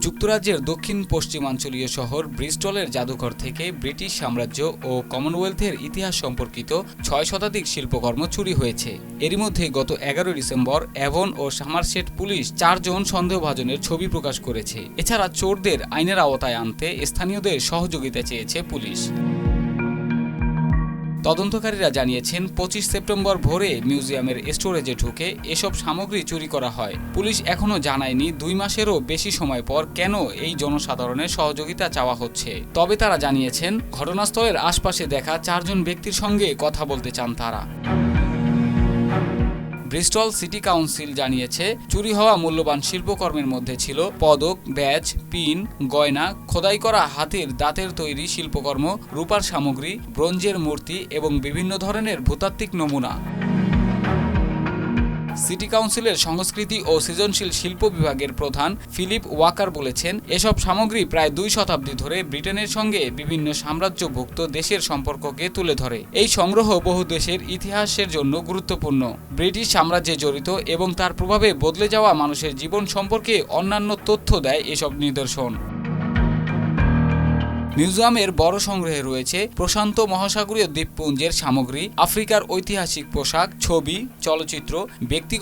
যুক্তরাজ্যের দক্ষিণ পশ্চিমাঞ্চলীয় শহর ব্রিস্টলের জাদুঘর থেকে ব্রিটিশ সাম্রাজ্য ও কমনওয়েলথের ইতিহাস সম্পর্কিত 6 শতাধিক শিল্পকর্ম চুরি হয়েছে। এরই মধ্যে গত 11 ডিসেম্বর অ্যাভন ও সমারসেট পুলিশ 4 জন সন্দেহভাজনের ছবি প্রকাশ করেছে। এছাড়া চোরদের আইনের আওতায় আনতে স্থানীয়দের সহযোগিতা চেয়েছে পুলিশ। তদন্তকারীরা জানিয়েছেন 25 সেপ্টেম্বর ভোরে মিউজিয়ামের স্টোরেজে ঢুকে এসব সামগ্রী চুরি করা হয়। পুলিশ এখনও জানায়নি 2 মাসেরও বেশি সময় পর কেন এই জনসাধারণের সহযোগিতা চাওয়া হচ্ছে। তবে তারা জানিয়েছেন ঘটনাস্থলের আশপাশে দেখা 4 জন ব্যক্তির সঙ্গে কথা বলতে চান তারা। ব্রিস্টল সিটি কাউন্সিল জানিয়েছে চুরি হওয়া মূল্যবান শিল্পকর্মের মধ্যে ছিল পদক, ব্যাজ, পিন, গয়না, খোদাই করা হাতের দাঁতের তৈরি শিল্পকর্ম, রূপার সামগ্রী, ব্রোঞ্জের মূর্তি এবং বিভিন্ন ধরনের ভূতাত্ত্বিক নমুনা। সিটি কাউন্সিলের সংস্কৃতি ও সৃজনশীল শিল্প বিভাগের প্রধান ফিলিপ ওয়াকার বলেছেন, এসব সামগ্রী প্রায় 2 শতাব্দী ধরে ব্রিটেনের সঙ্গে বিভিন্ন সাম্রাজ্যভুক্ত দেশের সম্পর্ককে তুলে ধরে। এই সংগ্রহ বহু দেশের ইতিহাসের জন্য গুরুত্বপূর্ণ। ব্রিটিশ সাম্রাজ্যে জড়িত এবং তার প্রভাবে বদলে যাওয়া মানুষের জীবন সম্পর্কে অন্যান্য তথ্য দেয় এসব নিদর্শন। মিউজিয়ামের বড় সংগ্রহে রয়েছে প্রশান্ত মহাসাগরীয় দ্বীপপুঞ্জের সামগ্রী, আফ্রিকার ঐতিহাসিক পোশাক, ছবি, চলচ্চিত্র, ব্যক্তিগত